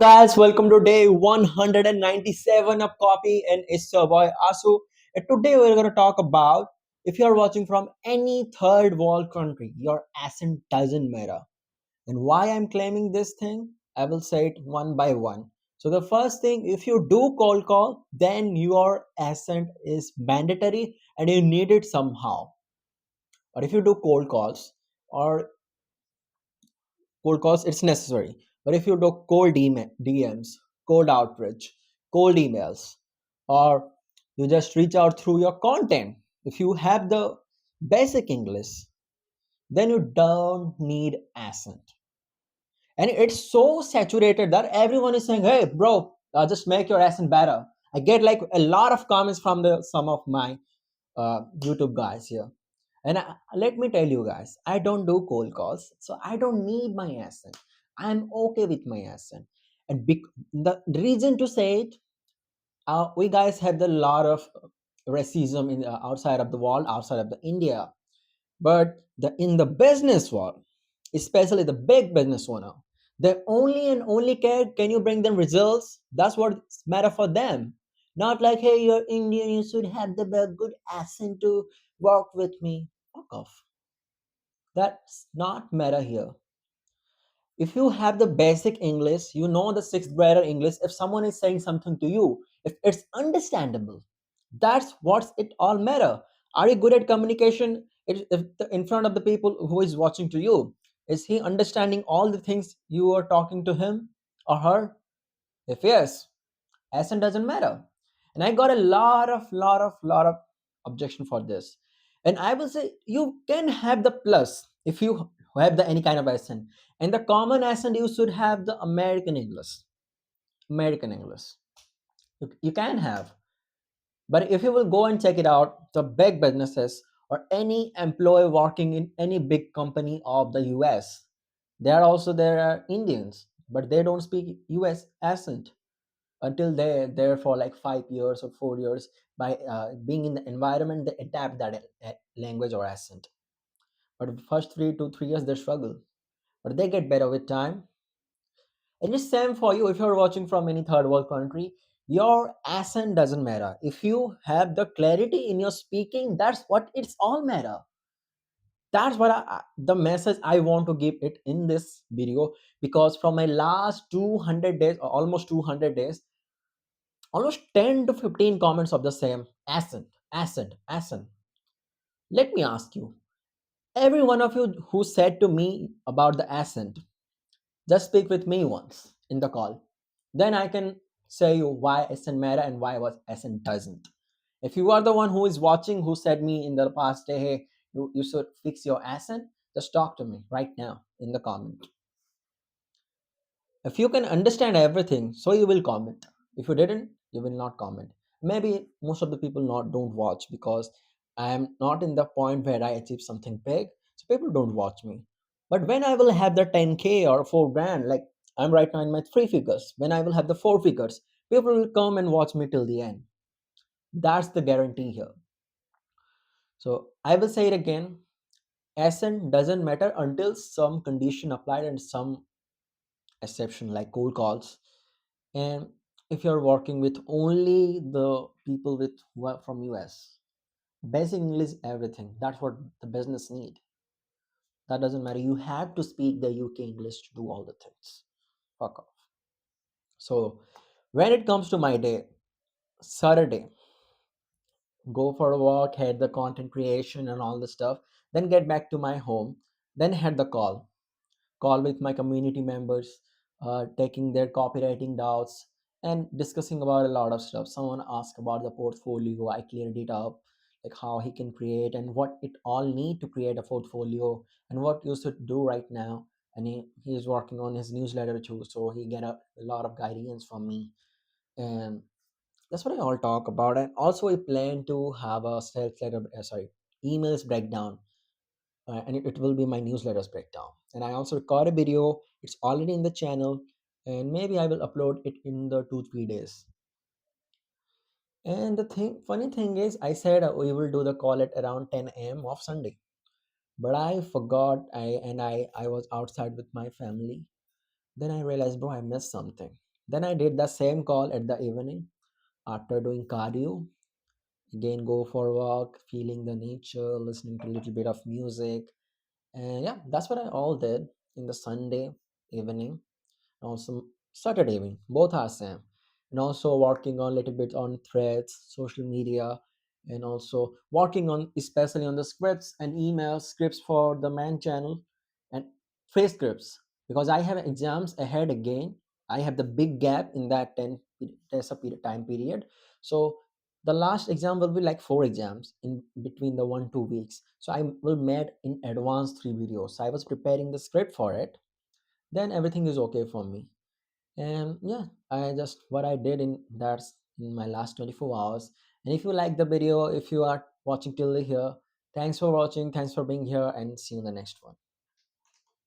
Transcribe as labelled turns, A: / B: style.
A: Guys, welcome to day 197 of Copy, and it's your boy Asu. And today we're going to talk about if you're watching from any third world country, your accent doesn't matter. And why I'm claiming this thing, I will say it one by one. So the first thing, if you do cold call, then your accent is mandatory and you need it somehow. Or if you do cold calls, it's necessary. But if you do DMs, cold outreach, cold emails, or you just reach out through your content, if you have the basic English, then you don't need accent. And it's so saturated that everyone is saying, "Hey, bro, just make your accent better." I get like a lot of comments from the some of my YouTube guys here. And let me tell you guys, I don't do cold calls, so I don't need my accent. I'm okay with my accent. And the reason to say it, we guys have a lot of racism in outside of the world, outside of the India. But in the business world, especially the big business owner, they only and only care can you bring them results. That's what matter for them. Not like, hey, you're Indian, you should have the good accent to work with me. Fuck off. That's not matter here. If you have the basic English, you know the sixth grader English. If someone is saying something to you, if it's understandable, that's what's it all matter. Are you good at communication? In front of the people who is watching to you, is he understanding all the things you are talking to him or her? If yes, accent doesn't matter. And I got a lot of objection for this. And I will say you can have the plus if you have the any kind of accent. And the common accent, you should have the American English. You can have. But if you will go and check it out, the big businesses or any employee working in any big company of the US, there are Indians, but they don't speak US accent until they're there for like 5 years or 4 years. By being in the environment, they adapt that language or accent. But the first 3 to 3 years they struggle, but they get better with time. And it's same for you. If you're watching from any third world country, your accent doesn't matter. If you have the clarity in your speaking, that's what it's all matter. That's what the message I want to give it in this video. Because from my last 200 days or almost 200 days, almost 10 to 15 comments of the same accent. Let me ask you, every one of you who said to me about the accent, just speak with me once in the call. Then I can say you why accent matter and why was accent doesn't. If you are the one who is watching who said me in the past day, hey, you should fix your accent, just talk to me right now in the comment. If you can understand everything, so you will comment. If you didn't, you will not comment. Maybe most of the people not don't watch because I am not in the point where I achieve something big, so people don't watch me. But when I will have the 10K or 4 grand, like I'm right now in my three figures, when I will have the four figures, people will come and watch me till the end. That's the guarantee here. So I will say it again. Accent doesn't matter until some condition applied and some exception like cold calls. And if you're working with only the people with who are from US, basic English everything. That's what the business need. That doesn't matter. You have to speak the UK English to do all the things. Fuck off. So when it comes to my day, Saturday, go for a walk, had the content creation and all the stuff, then get back to my home, then had the call with my community members, taking their copywriting doubts and discussing about a lot of stuff. Someone asked about the portfolio. I cleared it up, like how he can create and what it all need to create a portfolio and what you should do right now. And he is working on his newsletter too, so he get a lot of guidance from me. And that's what I all talk about. And also, we plan to have a emails breakdown, and it will be my newsletters breakdown. And I also record a video. It's already in the channel, and maybe I will upload it in the 2 3 days. And the funny thing is, I said we will do the call at around 10 a.m. of Sunday, but I forgot. I was outside with my family. Then I realized, bro, I missed something. Then I did the same call at the evening after doing cardio. Again, go for a walk, feeling the nature, listening to a little bit of music. And yeah, that's what I all did in the Sunday evening, also Saturday evening. Both are same. And also working on a little bit on threads, social media, and also working on especially on the scripts and email scripts for the main channel and face scripts because I have exams ahead again. I have the big gap in that 10 test time period. So the last exam will be like four exams in between the 1 2 weeks. So I will made in advance three videos. So I was preparing the script for it. Then everything is okay for me. And yeah, I just what I did in that's in my last 24 hours. And if you like the video, if you are watching till here, thanks for watching, thanks for being here, and see you in the next one.